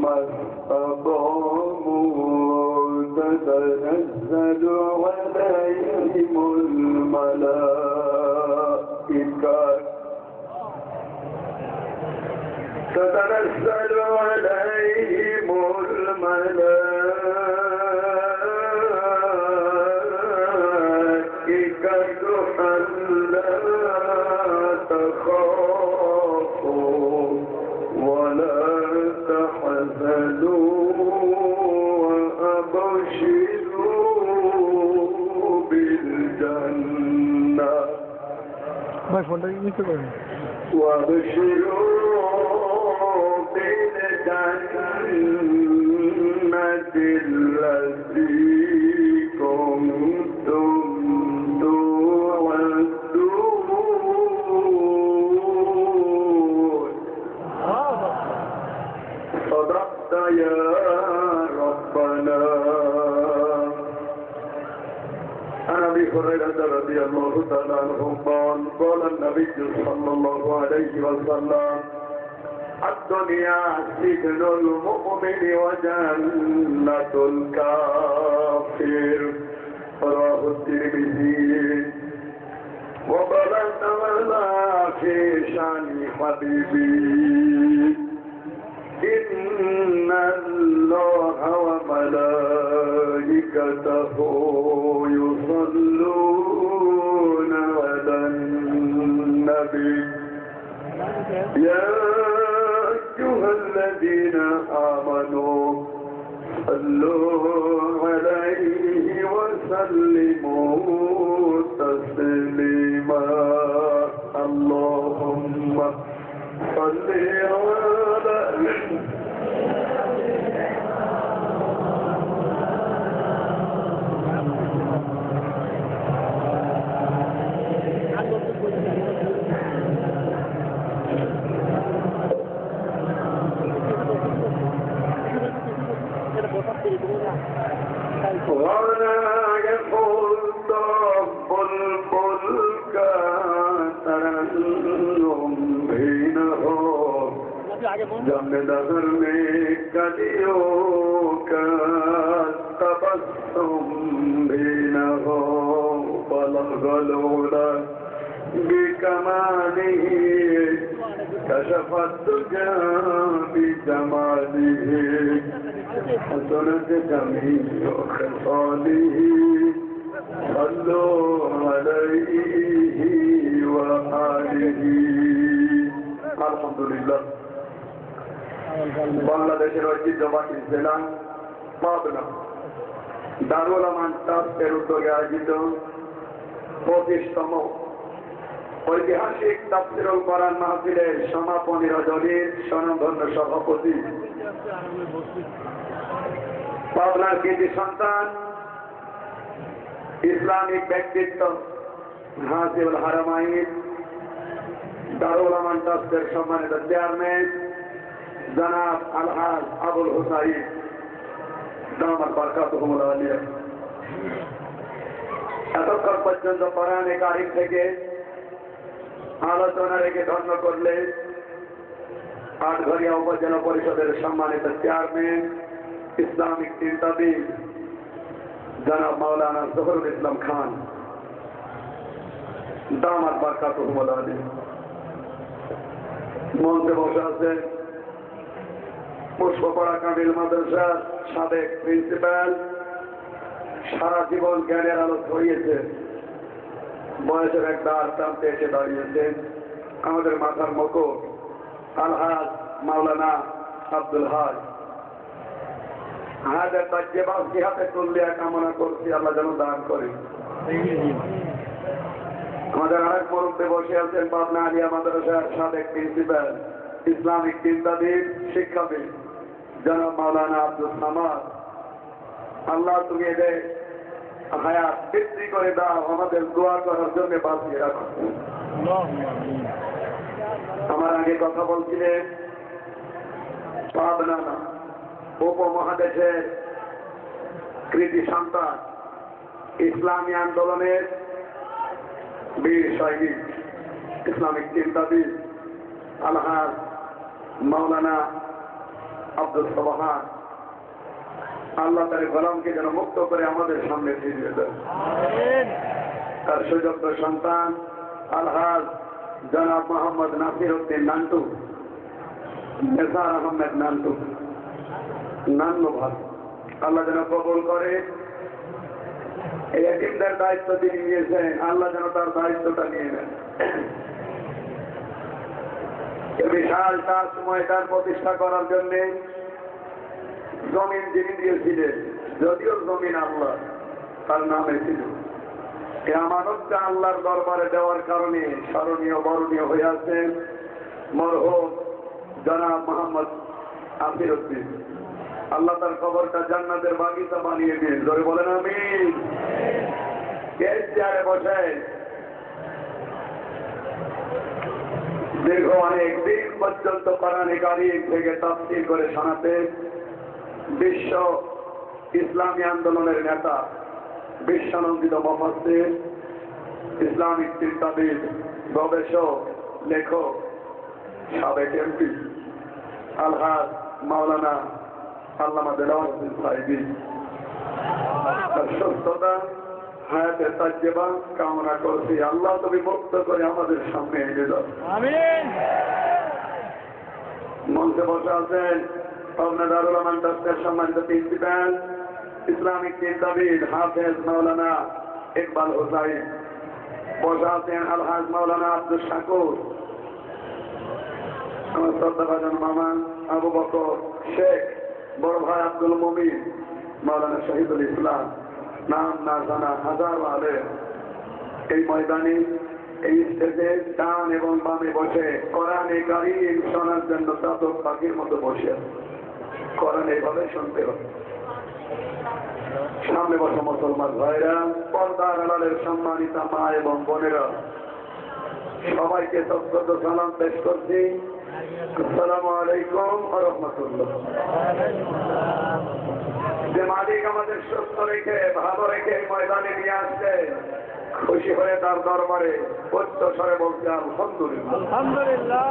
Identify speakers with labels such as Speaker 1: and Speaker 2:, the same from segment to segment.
Speaker 1: ما استقاموا تتنزل عليهم الملائكة تتنزل عليهم الملائكة ألا تخافوا ولا تحزنوا وأبشروا بالجنة وابشروا بالجنة التي كنتم توعدون صدقت يا ربنا. عن ابي هريره رضي الله تعالى عنه قال قال النبي صلى الله عليه وسلم الدنيا سجن المؤمن وجنة الكافر رواه الترمذي. وبلغنا في شان حبيبي إن الله وملائكته يصلون على النبي يا أيها الذين آمنوا صلوا عليه وسلموا تسليما. اللهم صل على ولا يقول رب الفلك ترنم بينهم جمع نظر میں کلیوں کا تبسم بينهم بلغ العلا بكماله كشف الدجى بجماله حسنت جميع خصاله صلوا عليه وآله. الحمد لله. বাংলাদেশের ঐতিহ্যবাহী জেলা পাবনা দারুল আমান ট্রাস্টের উদ্যোগে আয়োজিত 25তম ঐতিহাসিক তাফসীরুল কোরআন মাহফিলের সমাপনী রজনীর স্বনামধন্য সভাপতি পাবনার কৃতি সন্তান ইসলামিক ব্যক্তিত্ব হাসিবুল হারামাইন দারুল আমান ট্রাস্টের সম্মানিত চেয়ারম্যান জনাব আলহাজ আবুল হুসাইন দামাত বারাকাতুহুল আলিয়া এতক্ষণ পর্যন্ত কোরআনে কারিম থেকে আলোচনা রেখে ধন্য করলে আটঘরিয়া উপজেলা পরিষদের সম্মানিত চেয়ারম্যান ইসলামিক চিন্তাবিদ জনাব মাওলানা জহুরুল ইসলাম খান দামাত বারাকাতুহুল আলিয়া মঞ্চে বসে আছেন পুষ্পপাড়া কামিল মাদ্রাসার সাবেক প্রিন্সিপাল, সারা জীবন জ্ঞানের আলো ছড়িয়েছে, বয়সের একটা আর টানতে এসে দাঁড়িয়েছেন আমাদের মাথার মুকুট আলহাজ মাওলানা আব্দুল হাজ। হাজার তার যে বাসটি হাতে তুললিয়া কামনা করছি আল্লাহ যেন দান করে। আমাদের আরেক মুরব্বী বসে আছেন পাবনা আলিয়া মাদ্রাসার সাবেক প্রিন্সিপাল, ইসলামিক চিন্তাবিদ, শিক্ষাবিদ জনাব মাওলানা আব্দুল সামাদ। আল্লাহ তুমি এদের হায়াত বৃদ্ধি করে দাও, আমাদের দোয়া করার জন্য বাঁচিয়ে রাখো। আমার আগে কথা বলছিলেন পাবনা উপমহাদেশের কৃতি সন্তান, ইসলামী আন্দোলনের বীর সৈনিক, ইসলামিক চিন্তাবিদ আলহাজ মাওলানা আব্দুল সোবহান, আল্লাহ তার গোলামকে যেন মুক্ত করে আমাদের সামনে ফিরিয়ে দেন। তার সুযোগ্য সন্তান আলহাজ জনাব মোহাম্মদ নাসির উদ্দিন নান্টু, নেসার আহমেদ নান্টু, নান্নু ভাই, আল্লাহ যেন কবুল করে। এই এতিমদের দায়িত্ব তিনি নিয়েছেন, আল্লাহ যেন তার দায়িত্বটা নিয়ে নেন। বিশাল তার ময়দান প্রতিষ্ঠা করার জন্য জমিন যিনি দিয়েছিলেন, যদিও জমিন আল্লাহ তার নামে ছিল, এই আমানতটা আল্লাহর দরবারে দেওয়ার কারণে স্মরণীয় বরণীয় হয়ে আছেন মরহুম জনাব মোহাম্মদ নাসির উদ্দিন। আল্লাহ তার কবরটা জান্নাতের বাগিচা বানিয়ে দিন, জোরে বলেন আমিন। চেয়ারে বসে দীর্ঘ অনেক দিন পর্যন্ত কোরআনে কারীম থেকে তাফসীর করে শোনাতে বিশ্ব ইসলামী আন্দোলনের নেতা, বিশ্বনন্দিত মুফাসসির, ইসলামিক চিন্তাবিদ, গবেষক, লেখক, সাবেক এমপি আলহাজ মাওলানা আল্লামা দেলাওয়ার হোসেন সাহেবী, তার সুস্থতা হায়াতে তাজ্জেবা কামনা করছি। আল্লাহ তুমি মুক্ত করে আমাদের সামনে এনে দাও, আমিন। মঞ্চে বসে আছেন পাবনা দারুল আমান ট্রাস্টের সম্মানিত প্রিন্সিপাল, ইসলামিক চিন্তাবিদ হাফেজ মাওলানা ইকবাল হুসাইন, বসে আছেন আলহাজ মাওলানা আব্দুল শাকুর, আমার শ্রদ্ধাভাজন মামা আবু বকর শেখ, বড় ভাই আব্দুল মুমিন, মাওলানা শহীদুল ইসলাম, নাম না জানা হাজারো আলেম এই ময়দানে এই স্টেজে ডান এবং বামে বসে কোরআনে কারীম শোনার জন্য চাতক পাখির মতো বসে কোরআন এইভাবে শুনতে হবে। সামনে বসে মুসলমান ভাইরা, পর্দার আড়ালের সম্মানিত মা এবং বোনেরা, সবাইকে সশ্রদ্ধ সালাম পেশ করছি। আসসালামু আলাইকুম ওয়া রাহমাতুল্লাহ। যে মালিক আমাদের সুস্থ রেখে ভালো রেখে ময়দানে নিয়ে আসছে, খুশি হয়ে তার দরবারে উচ্চ স্বরে বলছে আলহামদুলিল্লাহ, আলহামদুলিল্লাহ,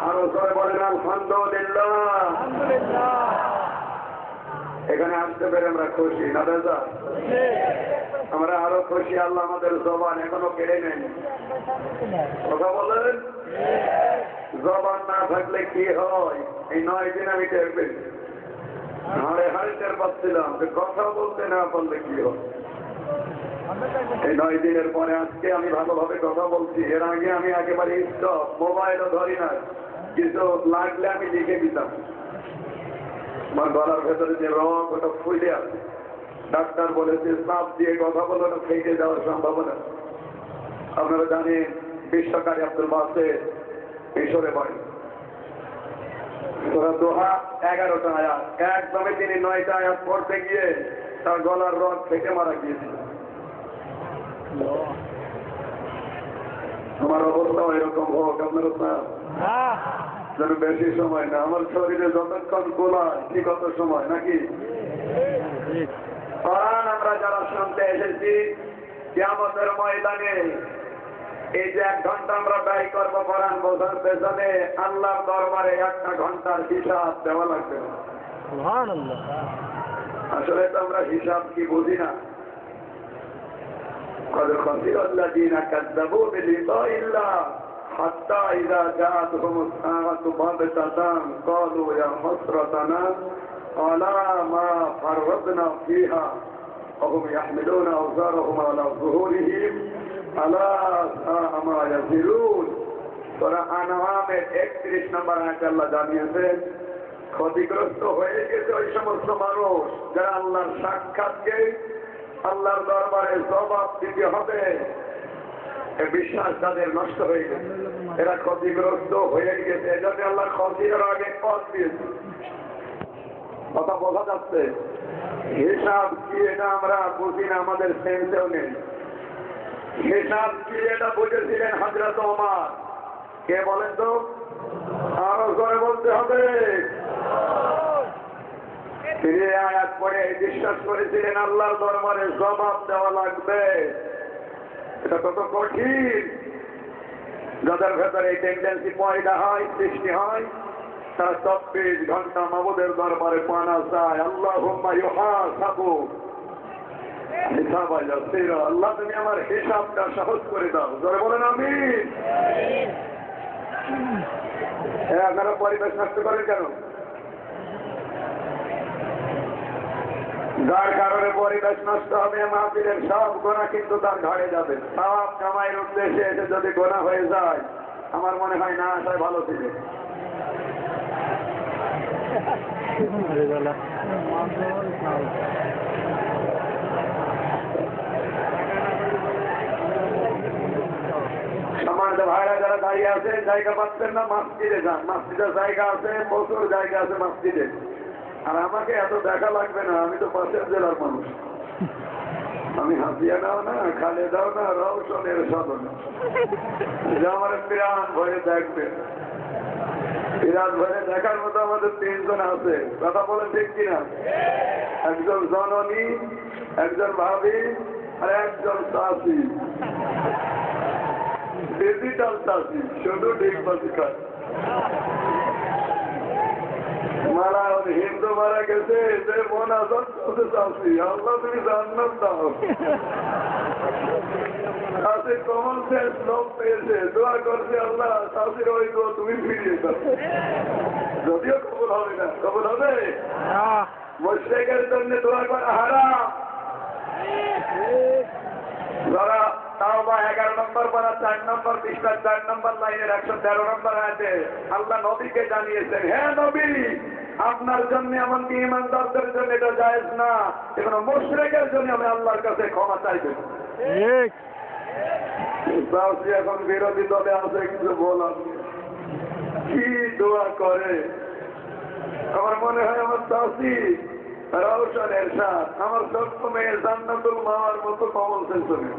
Speaker 1: আরো স্বরে বলেন আলহামদুলিল্লাহ, আলহামদুলিল্লাহ। এখানে আসতে পেরে আমরা খুশি না দাদা? আমরা আরো খুশি, আল্লাহ আমাদের জবান এখনো কেড়ে নেন। কথা বলেন, জবান না থাকলে কি হয়? এই 9 দিন আমি টের পেয়েছি, হাড়ে হাড়ে টের পাচ্ছিলাম যে কথা বলতে না পারলে কি হয়। এই 9 দিনের পরে আজকে আমি ভালোভাবে কথা বলছি। এর আগে আমি একেবারে স্টপ, মোবাইলও ধরি না, কিছু লাগলে আমি লিখে দিতাম। আমার গলার ভেতরে যে রক ওটা ফুলে আছে, ডাক্তার বলেছে চাপ দিয়ে কথা বলো না, ফেটে যাওয়ার সম্ভাবনা। আপনারা জানেন বিশ্বকারী আব্দুল বাসের মিশরে বাড়ি, সূরা দোহা 11টা আয়াত, একদমই তিনি 9টা আয়াত পড়তে গিয়ে তার গলার রক ফেটে মারা গিয়েছিল। আমার অবস্থা এরকম হোক আপনারা যেন বেশি সময় না, আমার শরীরে যতক্ষণ গোলায় ঠিক কত সময় নাকি। কোরআন আমরা যারা শুনতে এসেছি, কিয়ামতের ময়দানে এই যে 1 ঘন্টা আমরা ব্যয় করবো কোরআন বোঝার পেছনে, আল্লাহর দরবারে 1টা ঘন্টার হিসাব দেওয়া লাগবে। আসলে তো আমরা হিসাব কি বুঝি না। قد خسر الذين كذبوا بلقاء الله حتى إذا جاءتهم الساعة بغتة قالوا يا حسرتنا على ما فرطنا فيها وهم يحملون أوزارهم على ظهورهم ألا ساء ما يزرون। সূরা আনআমের 31 নম্বর আয়াতে আল্লাহ জানিয়েছেন, ক্ষতিগ্রস্ত হয়ে গেছে ওই সমস্ত মানুষ যারা আল্লাহর সাক্ষাৎকে আল্লাহর দরবারে জবাব দিতে হবে, বিশ্বাস তাদের নষ্ট হয়ে গেছে, এরা ক্ষতিগ্রস্ত হয়ে গেছে। এজন্য আল্লাহ ক্ষতির আগে পথ দিয়েছে। কথা বোঝা যাচ্ছে? হিসাব কি এটা আমরা বুঝি না, আমাদের সেন্সেও নেই। হিসাব কি এটা বুঝেছিলেন হযরত ওমর। কে বলেন তো? আরো জোরে বলতে হবে। তিনি আয়াত পড়ে বিশ্বাস করেছিলেন আল্লাহর দরবারে জবাব দেওয়া লাগবে। এটা কত কঠিন। যাদের ভেতরে এই টেন্ডেন্সি পয়দা হয়, সৃষ্টি হয়, তারা 24 ঘন্টা মাবুদের দরবারে পানা চায়। আল্লাহুম্মা ইউহাসাবু হিসাবা ইয়াসীরা, আল্লাহ তুমি আমার হিসাবটা সহজ করে দাও। জোরে বলেন আমিন। আপনারা পরিবেশ নষ্ট করেন কেন? যার কারণে পরিবেশ নষ্ট হবে, মাহফিলের সব গোনা কিন্তু তার ঘাড়ে যাবে। সব কামাইয়ের উদ্দেশ্যে এসে যদি গোনা হয়ে যায়, আমার মনে হয় না আসায় ভালো ছিল। সম্মানিত ভাইরা যারা দাঁড়িয়ে আছে, জায়গা পাচ্ছেন না, মসজিদে যান। মসজিদের জায়গা আছে, প্রচুর জায়গা আছে মসজিদে। আর আমাকে এত দেখা লাগবে না, আমি তো পাশের জেলার মানুষ। আমি হাসিয়ানাও না, খালেদাও না, রওশনের সাধন না, যে আমার প্রাণ ভরে দেখবে। প্রাণ ভরে দেখার মতো আমাদের 3 জন আছে। কথা বলে ঠিক কিনা? একজন জননী, একজন ভাবি, আর একজন চাষি। ডিজিটাল চাষি, শুধু ডিগবাজি খায়। মারা হিন্দু মারা গেছে, যে মন আজাদ করতে চাষি। আল্লাহ তুমি জান্নাত দাও। চাষি কমন সেন্স লোক পেয়েছে, দোয়া করছে আল্লাহ চাষির ওই দোয়া তুমি ফিরিয়ে দাও। যদিও কবুল হবে না। কবুল হবে? মুশরিকের জন্য দোয়া করা হারাম। যারা তাওবা 11 নম্বর পারা 4 নম্বর পৃষ্ঠা 4 নম্বর লাইনের 113 নম্বর আয়াতে আল্লাহ নবীকে জানিয়েছেন, হে নবী, আপনার জন্য এমনকি ঈমানদারদের জন্য এটা জায়েজ না, এখন মুশরিকের জন্য আমি আল্লাহর কাছে ক্ষমা চাইবেন। ঠিক। এখন বিরোধী দলে আছে, কিছু বলার কি দোয়া করে। আমার মনে হয় আমার চাষি রওশন এরশাদ, আমার ছোট্ট মেয়ে জান্নাতুল মাওয়ার মতো কমল সেন্স নেই।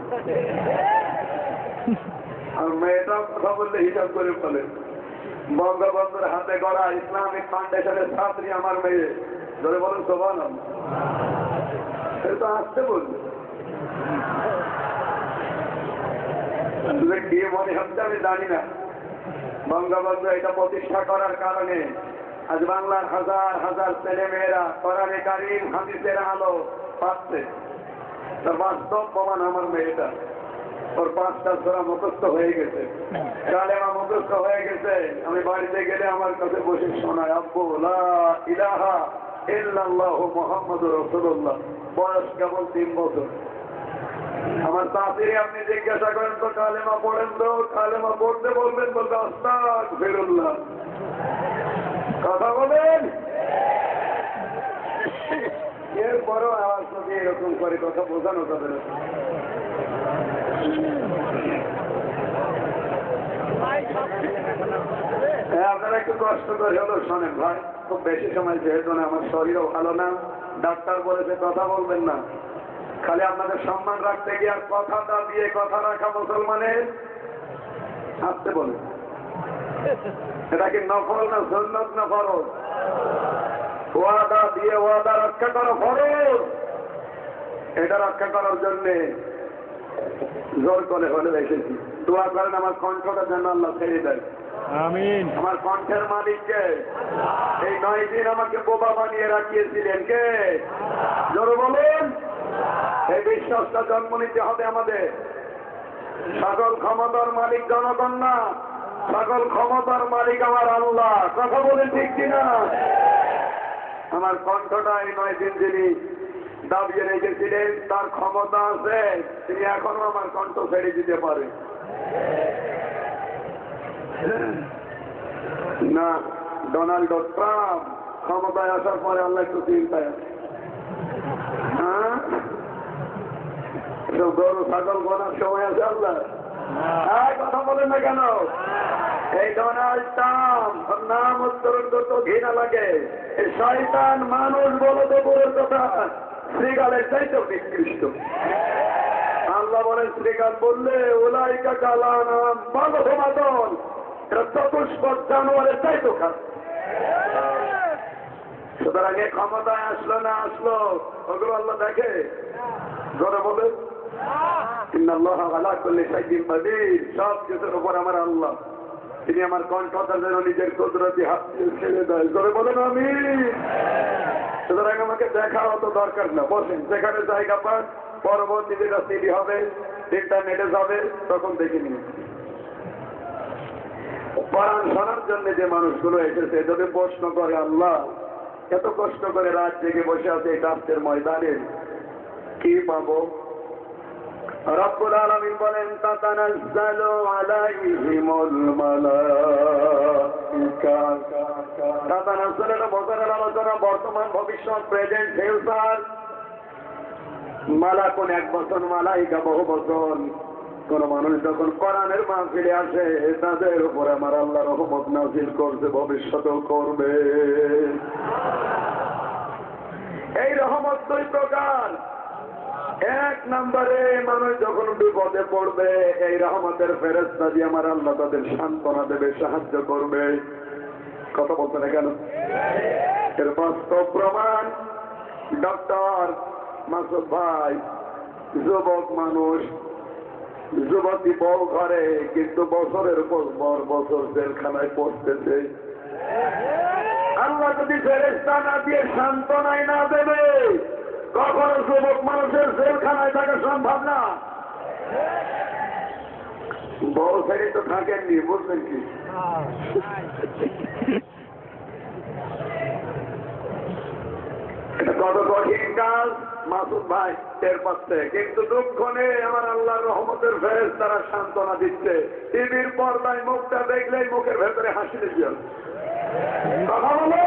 Speaker 1: আর মেয়েটা কথা বললে হিসাব করে বলে, বঙ্গবন্ধুর হাতে গড়া ইসলামিক ফাউন্ডেশনের ছাত্রী আমার মেয়ে। ধরে বলেন সুবহানাল্লাহ। সে তো আসতে বলবে, কি মনে হচ্ছে আমি জানি না। বঙ্গবন্ধু এটা প্রতিষ্ঠা করার কারণে আজ বাংলার হাজার হাজার ছেলে মেয়েরা কোরআনে কারীম হাদিসের আলো পাচ্ছে। তার বাস্তব প্রমাণ আমার মেয়েটা। ওর 5টা সূরা মুখস্থ হয়ে গেছে, কালেমা মুখস্থ হয়ে গেছে। আমি বাড়িতে গেলে আমার কাছে বসে শোনায়, আব্বু লা ইলাহা ইল্লাল্লাহু মুহাম্মাদুর রাসূলুল্লাহ। বয়স কেবল 3 বছর। আমার চাচিরে আপনি জিজ্ঞাসা করেন তো কালেমা পড়েন তো, কালেমা পড়তে বলবেন, বলবে আস্তাগফিরুল্লাহ। কথা বলেন। এরপরও আওয়াজ যদি এরকম করে কথা বোঝানো যাবে না। আপনারা একটু কষ্ট করে হলো শোনেন ভাই। খুব বেশি সময় যেহেতু না, আমার শরীরও ভালো না, ডাক্তার বলেছে কথা বলবেন না। খালি আপনাদের সম্মান রাখতে গিয়ে আর কথাটা দিয়ে কথা রাখা মুসলমানের আসতে বলে। এটা কি নফল না সুন্নাত না ফরজ? ওয়াদা দিয়ে ওয়াদা রক্ষা করা ফরজ। এটা রক্ষা করার জন্য জোর করে হলে এসেছি। দোয়া করেন আমার কণ্ঠটা যেন আল্লাহ ছেড়ে দেয়। আমিন। আমার কণ্ঠের মালিককে। এই 9 দিন আমাকে বোবা বানিয়ে রাখিয়েছিলেন কে? জোরে বলুন। এই বিশ্বাসটা জন্ম নিতে হবে আমাদের। সকল ক্ষমতার মালিক জনগণ না, সকল ক্ষমতার মালিক আমার আল্লাহ। কথা বলেন ঠিক কিনা? আমার কণ্ঠটা এই 9 দিন যিনি দাবিয়ে রেখেছিলেন, তার ক্ষমতা আছে, তিনি এখনো আমার কণ্ঠ ছেড়ে দিতে পারে না। ডোনাল্ড ট্রাম্প ক্ষমতায় আসার পরে আল্লাহ একটু চিন্তায় আছে। হ্যাঁ, গরু ছাগল গোনার সময় আছে আল্লাহ? কথা বলেন না কেন? এই ডোনাল্ড ট্রাম্প নাম উচ্চারণ করতে ঘৃণা লাগে। এই শয়তান মানুষ বলো তো বলার কথা, শ্রীগালের চাইতেও নিকৃষ্ট। আল্লাহ বলেন শ্রীগাল বললে উলাইকা কালানাম বালহমাদন, এটা চতুষ্পদ জানোয়ারের চাইতেও খারাপ। সুতরাং এই ক্ষমতায় আসলো না আসলো ওগুলো আল্লাহ দেখে। জোরে বলে ইন্নাল্লাহা আলা কুল্লি শাইইন কাদির। সব কিছুর উপর আমার আল্লাহ। তিনি আমার কণ্ঠটা যেন নিজের কুদরতি হাত দিয়ে ছেড়ে দেয়। করে বলেন আমি। সুতরাং আমাকে দেখার অত দরকার না, বসেন যেখানে জায়গা পান। পরবর্তী যেটা সিডি হবে, ইন্টারনেটে যাবে, তখন দেখে নিন। কোরআন শোনার জন্য যে মানুষগুলো এসেছে, যদি প্রশ্ন করে আল্লাহ এত কষ্ট করে রাত জেগে বসে আছে এই রাস্তের ময়দানে, কি পাবো? রব্বুল আলামিন বলেন তাতানাজ্জালু আলাইহিমুল মালাইকা। তাতানাজ্জালু এর বছরের আলোচনা, বর্তমান, ভবিষ্যৎ, প্রেজেন্ট, ফিউচার। মালাকুন এক বছর, মালাইকা বহু বছর। কোন মানুষ যখন কোরআনের মাহফিলে আসে, তাদের উপরে আমার আল্লাহ রহমত নাযিল করছে, ভবিষ্যতেও করবে। এই রহমত দুই প্রকার। এক নম্বরে মানুষ যখন বিপদে পড়বে, এই রহমতের ফেরেশতা দিয়ে আমার আল্লাহ তাদের সান্ত্বনা দেবে, সাহায্য করবে। কথা বলতে না কেন? এর বাস্তব প্রমাণ ডক্টর মাসুদ ভাই, যুবক মানুষ, যুবতী বউ ঘরে, কিন্তু বছরের পর বছর জেলখানায় পড়তেছে। আল্লাহ যদি ফেরেশতা না দিয়ে সান্ত্বনায় না দেবে, কখনো যুবক মানুষের জেলখানায় থাকা সম্ভব না। বউ ছেড়ে তো থাকেননি, বুঝলেন কি? এটা কত কঠিন কাজ মাসুদ ভাই টের পাচ্ছে, কিন্তু দুঃখ নেই, আমার আল্লাহর রহমতের ফেরেশতারা সান্ত্বনা দিচ্ছে। টিভির পর্দায় মুখটা দেখলেই মুখের ভেতরে হাসি দিচ্ছে। কথা বলো।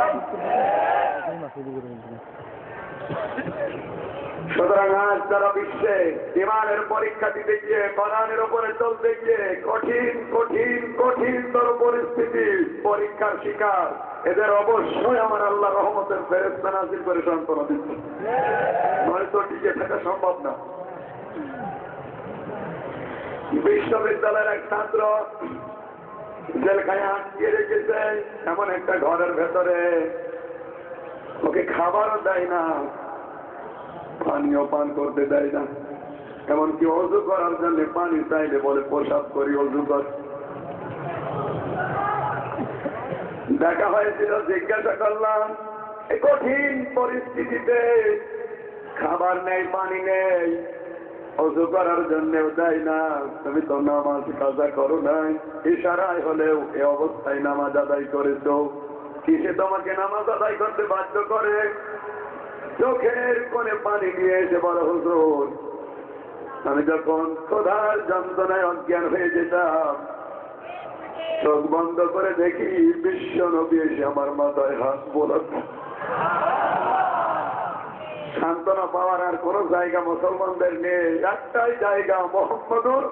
Speaker 1: সুতরাং আজ যারা বিশ্বে ইমানের পরীক্ষা দিতে গিয়ে, কোরআনের উপরে চলতে গিয়ে কঠিন কঠিন কঠিনতর পরিস্থিতি, পরীক্ষার শিকার, এদের অবশ্যই আমার আল্লাহ রহমতের ফেরেশতা নাযিল করে সান্ত্বনা দিচ্ছে, নয়তো টিকে থাকা সম্ভব না। বিশ্ববিদ্যালয়ের এক ছাত্র জেলখানায় আটকে রেখেছে এমন একটা ঘরের ভেতরে, ওকে খাবারও দেয় না, পানিও পান করতে দেয় না, এমনকি অজু করার জন্য পানি চাইলে বলে প্রসাদ করি, অজু কর। দেখা হয়েছিল, জিজ্ঞাসা করলাম এই কঠিন পরিস্থিতিতে খাবার নেই, পানি নেই, অজু করার জন্যও দেয় না, তুমি তো নামাজ কাজা করো নাই, ইশারায় হলেও এ অবস্থায় নামাজ আদায় করেছ, কিসে তোমাকে নামাজ আদায় করতে বাধ্য করে? চোখের কোণে পানি নিয়ে এসে বড় হুজুর, আমি যখন ক্ষুধার যন্ত্রণায় অজ্ঞান হয়ে যেতাম, চোখ বন্ধ করে দেখি বিশ্ব নবী এসে আমার মাথায় হাত বোলাচ্ছে। সান্ত্বনা পাওয়ার আর কোন জায়গা মুসলমানদের নেই, একটাই জায়গা, মোহাম্মদুর।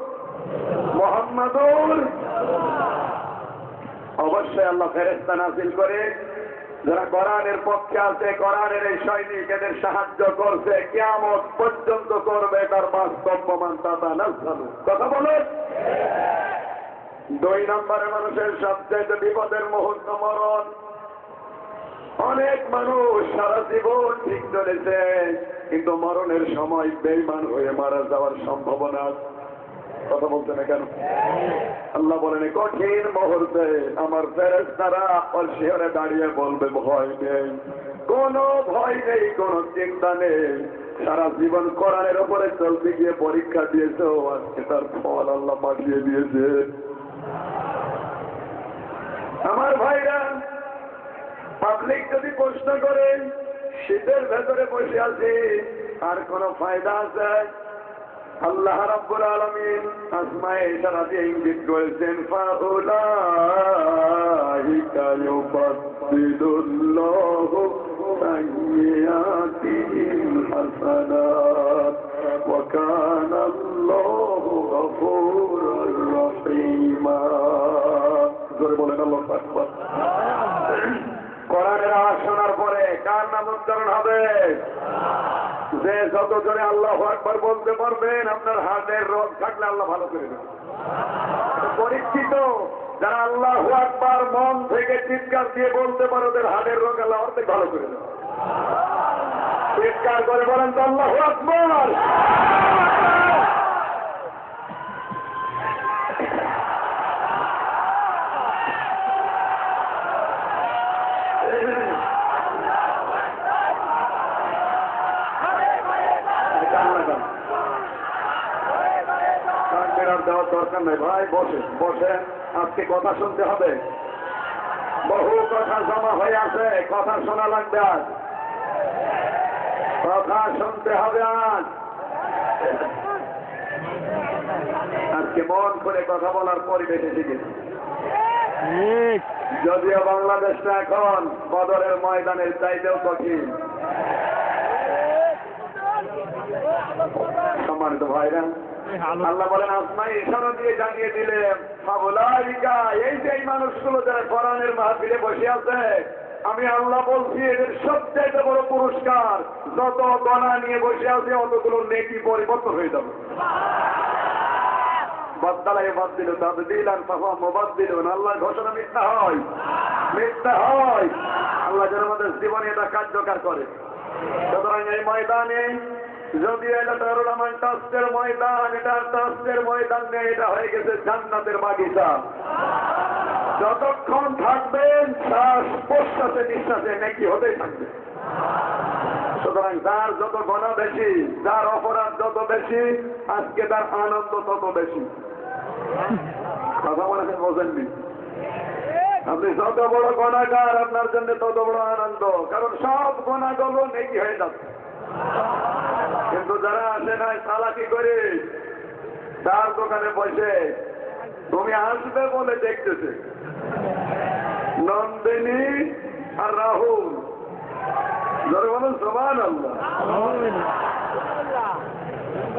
Speaker 1: অবশ্যই আল্লাহ ফেরেশতা নাযিল করে, যারা কোরআনের পক্ষে আছে, কোরআনের এই সৈনিক এদের সাহায্য করছে, কিয়ামত পর্যন্ত করবে, তার বাস্তব প্রমাণ তাতানাজ্জালু। কথা বলেন। দুই নম্বরে মানুষের সবচেয়ে বিপদের মুহূর্ত মরণ। অনেক মানুষ সারা জীবন ঠিক চলেছে, কিন্তু মরণের সময় বেঈমান হয়ে মারা যাওয়ার সম্ভাবনা। কথা বলছে না কেন? আল্লাহ বলেন কঠিন মুহূর্তে আমার ফেরেশতারা শিহরে দাঁড়িয়ে বলবে ভয় নেই, কোনো ভয় নেই, কোনো চিন্তা নেই। সারা জীবন কোরআনের উপরে চলতে গিয়ে পরীক্ষা দিয়েছে, আজকে তার ফল আল্লাহ পাঠিয়ে দিয়েছে। আমার ভাইরা, পাবলিক যদি প্রশ্ন করে শীতের ভেতরে বসে আছি, আর কোন ফায়দা আছে? আল্লাহ রাব্বুল আলামিন আসমায়ে ইশারা দিয়ে ইঙ্গিত করেছেন, ফাউলাইকা ইউবাদদিলুল্লাহু সাইয়্যাতিহিম হাসানাত ওয়া কানা আল্লাহু গফুরুর রহিমা। জোরে বলেন আল্লাহু আকবার। কোরআনের আওয়াজ শোনার পরে কার নাম উচ্চারণ হবে? যে যত জনে আল্লাহু আকবার বলতে পারবেন, আপনার হার্টের রোগ থাকলে আল্লাহ ভালো করে দেবেন। পরীক্ষিত যারা আল্লাহু আকবার মন থেকে চিৎকার দিয়ে বলতে পারে, ওদের হার্টের রোগ আল্লাহ অর্ধেক ভালো করে দেবেন। চিৎকার করে বলেন তো আল্লাহু আকবার। দেওয়ার দরকার নাই ভাই, বসে বসে আজকে কথা শুনতে হবে। বহু কথা জমা হয়ে আছে, কথা শোনা লাগবে আজ, কথা শুনতে হবে আজ। আজকে মন করে কথা বলার পরিবেশ এসে গেছে। যদিও বাংলাদেশটা এখন বদরের ময়দানের চাইতেও কঠিন। সম্মানিত ভাইরা, আল্লাহ বলেন আসমাই ইশারা দিয়ে জানিয়ে দিলেন ফাউলাইকা, এই যে এই মানুষগুলো যারা কোরআনের মাহফিলে বসে আছে, আমি আল্লাহ বলছি এদের সবচেয়ে বড় পুরস্কার, যত গণা নিয়ে বসে আছে অতগুলো নেকি পরিবর্তন হয়ে যাবে। বাদদালায় বাদ দিল তাদের দিলান ফাফা মোবাদ দিলেন। আল্লাহর ঘোষণা মিথ্যা হয়, মিথ্যা হয়। আল্লাহ যেন আমাদের জীবনে এটা কার্যকর করে। সুতরাং এই ময়দানে যদি এটা রহমান ট্রাস্টের ময়দান, এটা ট্রাস্টের ময়দান নেই, এটা হয়ে গেছে জান্নাতের বাগিচা। যতক্ষণ থাকবেন শ্বাস প্রশ্বাসে নিঃশ্বাসে নেকি হতেই থাকবে। সুতরাং যার যত গুনাহ বেশি, যার অপরাধ যত বেশি, আজকে তার আনন্দ তত বেশি। কথা বলেছেন, বোঝেননি? আপনি যত বড় গুনাহগার আপনার জন্য তত বড় আনন্দ, কারণ সব গুনাহগুলো নেকি হয়ে যাচ্ছে। কিন্তু যারা আসে নাই চালাকি করে তার দোকানে বসে তুমি আসবে বলে দেখতেছে নন্দিনী আর রাহুল, যারা বলেন সুবহানাল্লাহ,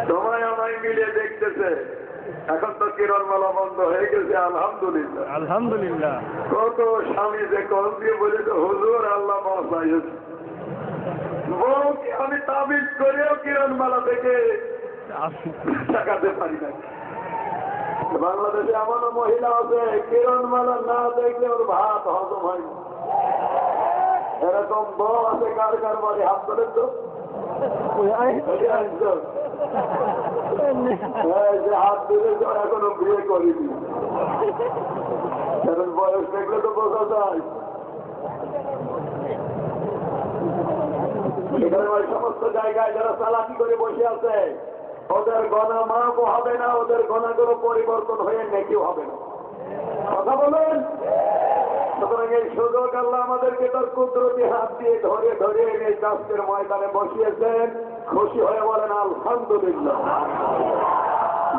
Speaker 1: তোমায় আমায় মিলিয়ে দেখতেছে। এখন তো কিরণমালা বন্ধ হয়ে গেছে, আলহামদুলিল্লাহ
Speaker 2: আলহামদুলিল্লাহ।
Speaker 1: কত স্বামী যে কল দিয়ে বলেছে হুজুর আল্লাহ বাঁচাইছে, বউকে আমি তাবিজ করেও কিরণমালা থেকে টাকাতে পারি না। বাংলাদেশে এমনও মহিলা আছে কিরণমালা না দেখলে ওর ভাত হজম হয় না। এরকম বউ আছে কার কার বাড়ি, হাত ধরে তো যে হাত ধরে এখনো বিয়ে করিনি, কারণ বয়স দেখলে তো বোঝা যায়। এখানে ওই সমস্ত জায়গায় যারা চালাকি করে বসে আছে, ওদের গণা মাপও হবে না, ওদের গণাগুলো পরিবর্তন হয়ে নেকিও হবে না। কথা বলেন। সুতরাং এই সুযোগ আল্লাহ আমাদেরকে তার কুদরতি হাত দিয়ে ধরে ধরে এই কাজের ময়দানে বসিয়েছেন। খুশি হয়ে বলেন আলহামদুলিল্লাহ।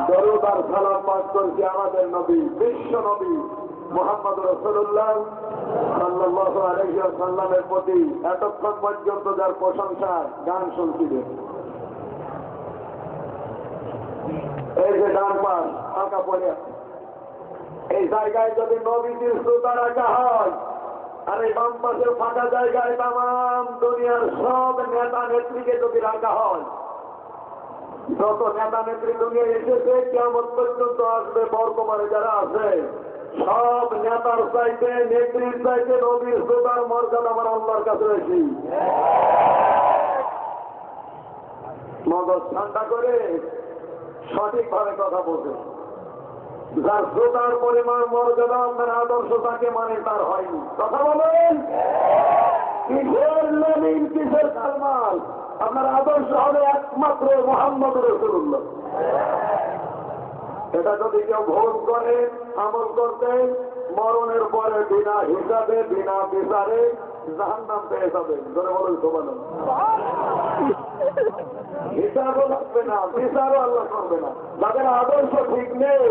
Speaker 1: দরুদ আর সালাম পাঠ করছি আমাদের নবী, বিশ্ব নবী মুহাম্মদ রাসূলুল্লাহ সাল্লাল্লাহু আলাইহি ওয়াসাল্লামের প্রতি। এতক্ষণ পর্যন্ত যার প্রশংসা গান শুনছিলেন, এই যে ডান পাশ ফাঁকা পড়ে আছে, এই জায়গায় যদি নবীজির শ্রোতা রাখা হয়, আর এই বাম পাশের ফাঁকা জায়গায় তাম দুনিয়ার সব নেতা নেত্রীকে যদি রাখা হয়, যত নেতা নেত্রী দুনিয়া এসেছে কিয়ামত পর্যন্ত আসবে, বর্তমানে যারা আছে সব নেতার চাইতে নেত্রীর চাইতে নবীর শ্রোতার মর্যাদা আমার আল্লাহর কাছে বেশি। মগজ ঠান্ডা করে সঠিকভাবে কথা বলবে। যার শ্রোতার পরিমাণ মর্যাদা আপনার আদর্শ তাকে মানে তার হয়নি। কথা বলেন, কিসের লেনিন কিসের কালমাল, আপনার আদর্শ হবে একমাত্র মুহাম্মদ রাসূলুল্লাহ। এটা যদি কেউ ভোট করে আমল করতে, মরণের পরে বিনা হিসাবে বিনা বিচারে জাহান্নাম পেয়ে যাবে। ধরে বলেন সুবহানাল্লাহ। হিসাবও লাগবে না, বিচারও আল্লাহ করবে না। যাদের আদর্শ ঠিক নেই,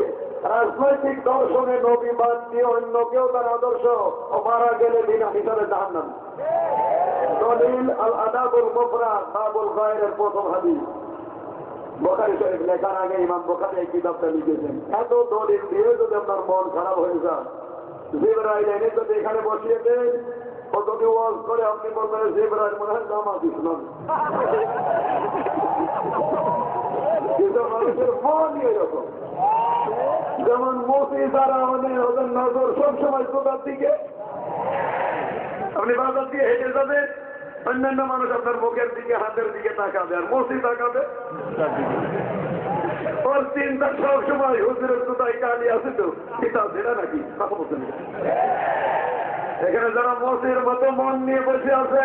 Speaker 1: রাজনৈতিক দর্শনে নবী বাদ দিয়ে অন্য কেউ তার আদর্শ ও মারা গেলে বিনা হিসাবে জাহান্নাম। দলিল আল আদাবুল মুফরাদ বাবুল গায়রের প্রথম হাদিস, বুখারী শরীফ লেখার আগে ইমাম বুখারী এই কিতাবটা লিখেছেন। এত দলিল দিয়ে যদি আপনার মন খারাপ হয়ে যায়, জিবরাইল এনে যদি এখানে বসিয়ে দেন, ও যদি ওয়াজ করে আপনি বলবেন জিবরাইল মনে হয় নামাজ ইসলাম। কিন্তু মানুষের মনই এরকম, যেমন মুসি যারা আমাদের ওদের নজর সবসময় কোথার দিকে, আপনি বাজার দিয়ে হেঁটে যাবেন, অন্যান্য মানুষ আপনার মুখের দিকে হাতের দিকে তাকাবে, আর মুসি তাকাবে ওর চিন্তা সবসময় হুজুরের কোথায় কালি আছে তো এটা সেটা নাকি কথা বলতে নেই। এখানে যারা মসির মতো মন নিয়ে বসে আছে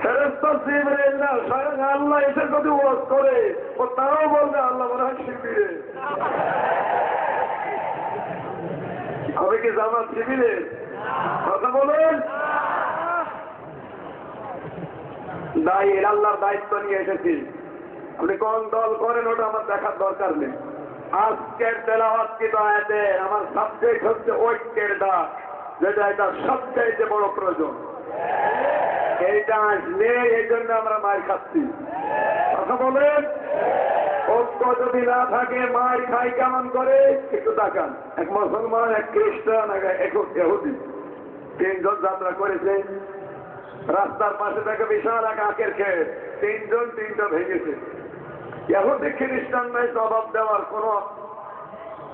Speaker 1: ফেরেশতা জিবরাইল না, স্বয়ং আল্লাহ এসে যদি ওয়াজ করে ও তাও বলবে আল্লাহ মনে হয় শিবিরে। হবে কি জামাত শিবিরে? কথা বলেন। আল্লাহর দায়িত্ব নিয়ে এসেছি। আপনি কোন দল করেন ওটা আমার দেখার দরকার নেই। আজকের তেলাওয়াতকৃত আয়াতে আমার সাবজেক্ট হচ্ছে ঐক্যের ডাক, যেটা এটা সবচাইতে বড় প্রয়োজন। এইটা আসলে এই জন্য আমরা মার খাচ্ছি। কথা বলেন। ঐক্য যদি না থাকে মার খাই কেমন করে একটু দেখান। এক মুসলমান, এক খ্রিস্টান, এক ইহুদি, তিনজন যাত্রা করেছে। রাস্তার পাশে থেকে বিশাল এক আখের ক্ষেত, তিনজন তিনটা ভেঙেছে। ইহুদি খ্রিস্টান নাই জবাব দেওয়ার কোন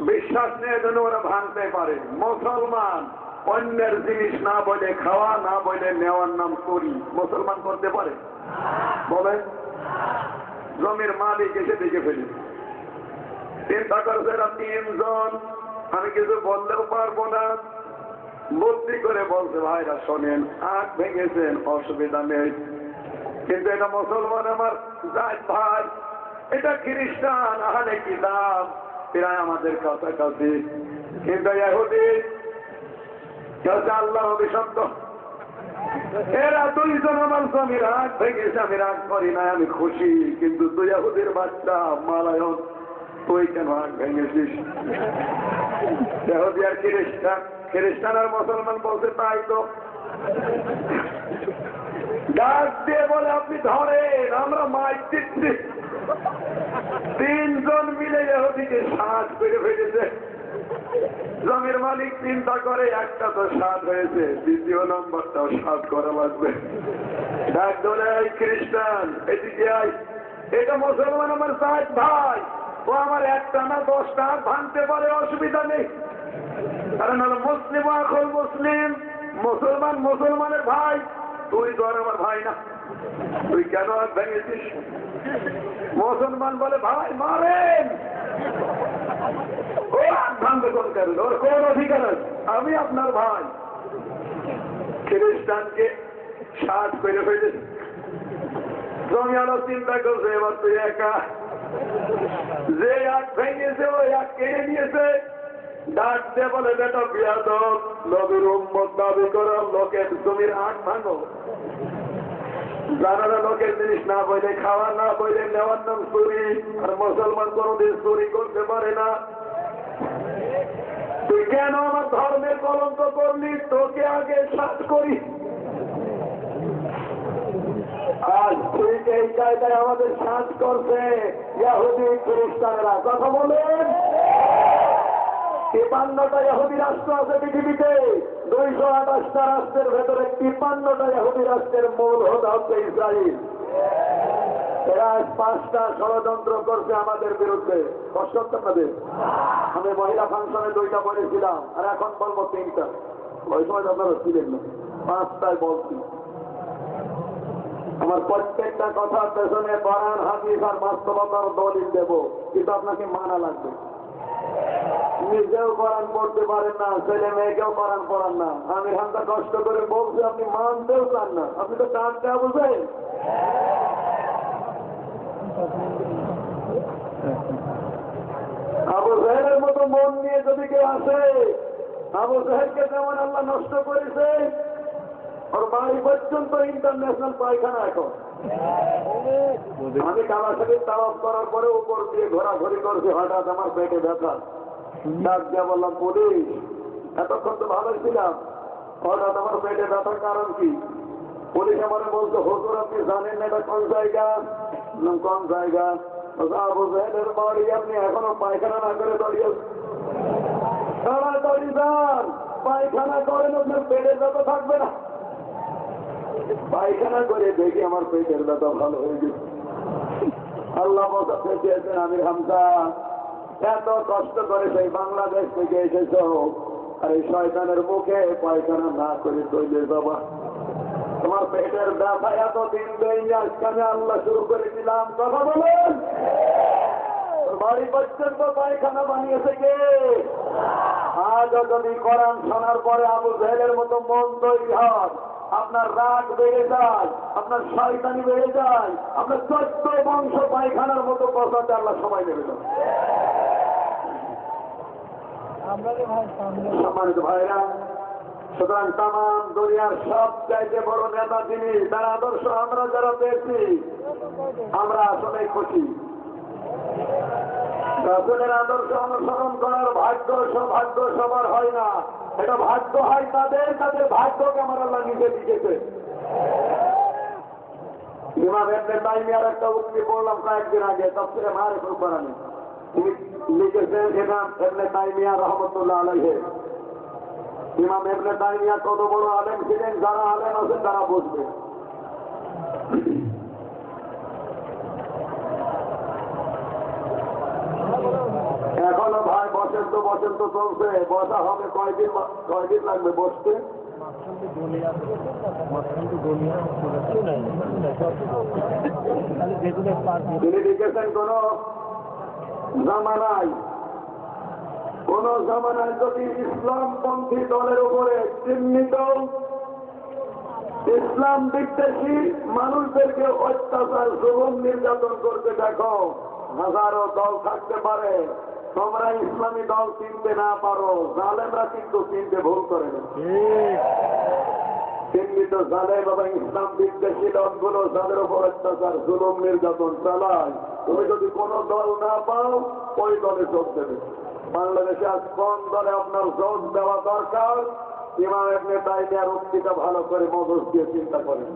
Speaker 1: বিশ্বাস নেই, যেন ওরা ভাঙতে পারে। মুসলমান অন্যের জিনিস না বলে খাওয়া, না বলে নেওয়ার নাম চুরি। মুসলমান করতে পারে? বলেন। জমির মালিক এসে দেখে ফেলি, চিন্তা করছে এরা তিনজন, আমি কিছু বললেও পারবো না। বুদ্ধি করে বলছে ভাইরা শোনেন, আখ ভেঙেছেন অসুবিধা নেই, কিন্তু এটা মুসলমান আমার জাত ভাই, এটা খ্রিস্টান আহলে কিতাব, প্রায় আমাদের কাছাকাছি, কিন্তু ইহুদি আল্লাহ অভিশপ্ত। এরা দুইজন আমার জমির আখ ভেঙেছে, আমি রাগ করি না, আমি খুশি, কিন্তু তুই ইহুদির বাচ্চা মালায়ন, তুই কেন আখ ভেঙেছিস? ইহুদি আর খ্রিস্টান আর মুসলমান বলছে তাই তো। ডাক দিয়ে বলে আপনি ধরেন, আমরা মাইক দিচ্ছি। তিনজন মিলে ইহুদিকে সাজ করে ফেলেছে। জমির মালিক চিন্তা করে একটা তো সাজ হয়েছে, দ্বিতীয় নম্বরটাও সাজ করা লাগবে। ডাক ধরে এই খ্রিস্টান এদিকে আয়, এটা মুসলমান আমার জাত ভাই, ও আমার একটা না 10টা ভাঙতে পারে, অসুবিধা নেই। কারণ হলো মুসলিম আখল মুসলিম, মুসলমান মুসলমানের ভাই, তুই তো আর আমার ভাই না, তুই কেন আর ভেঙেছিস? মুসলমান বলে ভাই মারেন। ও ভাঙবে কোন কারণ? ওর কোন অধিকার আছে? আমি আপনার ভাই। খ্রিস্টানকে সাজ করে ফেলেছে। জমি আরো চিন্তা করছে এবার তুই একা, যে আখ ভেঙেছে ওই আখ কেড়ে নিয়েছে। ডাক দিয়ে বলে বেটা বিয়াদব, নবীর উম্মত দাবি করো, লোকের জমির আখ ভাঙো। যারা লোকের জিনিস না বলে খাওয়া, না বলে নেওয়ার নাম চুরি, আর মুসলমান কোনদিন চুরি করতে পারে না। তুই কেন আমার ধর্মের কলঙ্ক করলি? তোকে আগে সাজ করি। আজ ঠিক এই কায়দায় আমাদের সাজ করছে ইহুদি খ্রিস্টানেরা। কথা বলেন। 53টা ইহুদি রাষ্ট্র আছে পৃথিবীতে। 228টা রাষ্ট্রের ভেতরে 53টা ইহুদি রাষ্ট্রের মূল হোতা হচ্ছে ইসরায়েল। এরা 5টা ষড়যন্ত্র করছে আমাদের বিরুদ্ধে। কষ্ট হচ্ছে আপনাদের? আমি মহিলা ফাংশনে 2টা বলেছিলাম, আর এখন বলবো 3টা। ওই সময় আপনারা ছিলেন না, 5টায় বলছি। আমার প্রত্যেকটা কথার পেছনে কোরআন হাদিস আর বাস্তবতার দলিল দেব, কিন্তু আপনাকে মানা লাগবে। নিজেও কোরআন পড়তে পারেন না, ছেলে মেয়েকেও কোরআন পড়ান না। আমি হামটা কষ্ট করে বলছি, আপনি মানতেও চান না। আপনি তো কাজটা বুঝেন। আবু জাহেলের মতো মন নিয়ে যদি কেউ আসে, আবু জাহেলকে যেমন আল্লাহ নষ্ট করেছে, ওর বাড়ি পর্যন্ত ইন্টারন্যাশনাল পায়খানা। এখন আমি কালাসারির তাওয়াফ করার পরে উপর দিয়ে ঘোরাঘুরি করছি, হঠাৎ আমার পেটে ব্যথা। ডাক দিয়ে বললাম পুলিশ, এতক্ষণ তো ভালোই ছিলাম, হঠাৎ আমার পেটে ব্যথার কারণ কি? পুলিশ আমার বলতো হুজুর আপনি জানেন না এটা কোন জায়গা? কোন জায়গা? আবু জাহেলের বাড়ি, আপনি এখনো পায়খানা না করে দাঁড়িয়ে তাড়াতাড়ি যান, পায়খানা করেন, আপনার পেটের ব্যথা থাকবে না। পায়খানা করে দেখি আমার পেটের ব্যথা ভালো হয়ে গেছে। আল্লাহ বসাতে চেয়েছেন আমির হামজা, এত কষ্ট করে সেই বাংলাদেশ থেকে এসেছ, আর এই শয়তানের মুখে পায়খানা না করে চলে যাবা। তোমার পেটের ব্যথা এতদিন দেয়নি, আজকে আমি আল্লাহ শুরু করে দিলাম। কথা বলেন। বাড়ি পর্যন্ত পায়খানা বানিয়েছে কে? আজ যদি কোরআন শোনার পরে আবু জাহেলের মতো মন তৈরি হয়, আপনার রাগ বেড়ে যায়, আপনার শয়তানি বেড়ে যায়, আপনার 14 বংশ পায়খানার মতো কথাতে আল্লাহ সময় নেবে না। সম্মানিত ভাইরা, সুতরাং তাম দুনিয়ার সব চাইতে বড় নেতা যিনি, তার আদর্শ আমরা যারা পেয়েছি আমরা আসলে খুশি। রাসূলের আদর্শ অনুসরণ করার ভাগ্য সৌভাগ্য সবার হয় না, এটা ভাগ্য হয় তাদের, তাদের ভাগ্যকে আমার আল্লাহ নিজে লিখেছে। ইমাম ইবনে তাইমিয়ার একটা উক্তি পড়লাম কয়েকদিন আগে, তাফসীরে মারিফুল কোরআনে। তিনি লিখেছেন ইমাম ইবনে তাইমিয়া রাহমাতুল্লাহ আলাইহি। ইমাম ইবনে তাইমিয়া কত বড় আলেম ছিলেন, যারা আলেম আছেন তারা বুঝবে। এখনো ভাই বসন্ত বসন্ত চলছে, বসা হবে কয়দিন লাগবে বসতে? তিনি লিখেছেন কোন জামানায় যদি ইসলামপন্থী দলের উপরে চিহ্নিত ইসলাম বিদ্বেষী মানুষদেরকে অত্যাচার জুলুম নির্যাতন করতে দেখো, হাজারো দল থাকতে পারে, তোমরা ইসলামী দল চিনতে না পারো, জালেমরা কিন্তু চিনতে ভুল করে না। চিহ্নিত জালেম এবং ইসলাম বিদ্বেষী দলগুলো যাদের উপর অত্যাচার জুলুম নির্যাতন চালায়, তুমি যদি কোনো দল না পাও ওই দলে যোগ দেবে। বাংলাদেশে আজ কোন দলে আপনার যোগ দেওয়া দরকার? ইমাম ইবনে তাইমিয়ার উক্তিটা ভালো করে মগজ দিয়ে চিন্তা করেন।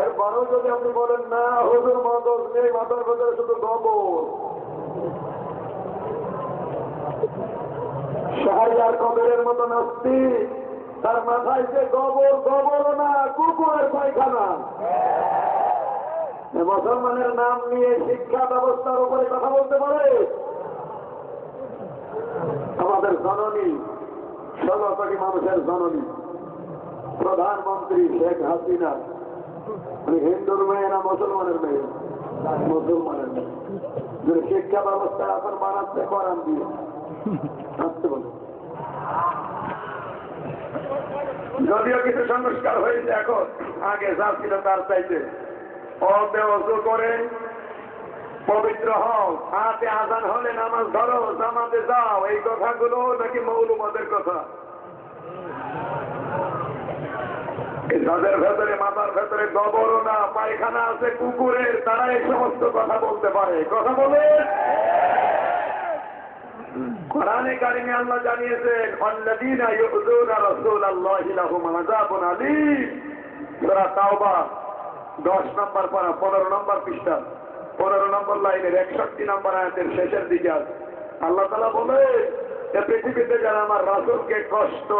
Speaker 1: এরপরেও যদি আপনি বলেন না হুজুর মগজ নেই, মাথার ভেতরে শুধু গোবর, শাহরিয়ার কবিরের মতো নাস্তি, তার মাথায় যে গোবর, গোবর না কুকুরের পায়খানা। মুসলমানের নাম নিয়ে শিক্ষা ব্যবস্থার উপরে কথা বলতে পারে? আমাদের জননী, 16 কোটি মানুষের জননী প্রধানমন্ত্রী শেখ হাসিনা, হিন্দুর মেয়ে না মুসলমানের মেয়ে? মুসলমানের মেয়ে। যদি শিক্ষা ব্যবস্থা এখন বানাচ্ছে কোরআন দিয়ে, আসতে বলে। যদিও কিছু সংস্কার হয়েছে এখন, আগে যা ছিল তার চাইতে। অজু করে পবিত্র হও, হাতে আজান হলে নামাজ ধরো, জামাতে যাও, এই কথাগুলো নাকি মৌলুমতের কথা। যাদের ভেতরে মাথার ভেতরে গোবর না পায়খানা আছে কুকুরের, তারা এই সমস্ত কথা বলতে পারে। কথা বলে কোরআনে কারিমে আল্লাহ জানিয়েছেন, আল্লাযীনা ইউযুনা রাসূলাল্লাহি লাহুম আযাবুন আলীম। সূরা তাওবা 10 নম্বর পারা 15 নম্বর পৃষ্ঠা 15 নম্বর লাইনের 61 নম্বর আয়াতের শেষের দিকে আছে। আল্লাহ তাআলা বলে, এ পৃথিবীতে যারা আমার রাসূলকে কষ্ট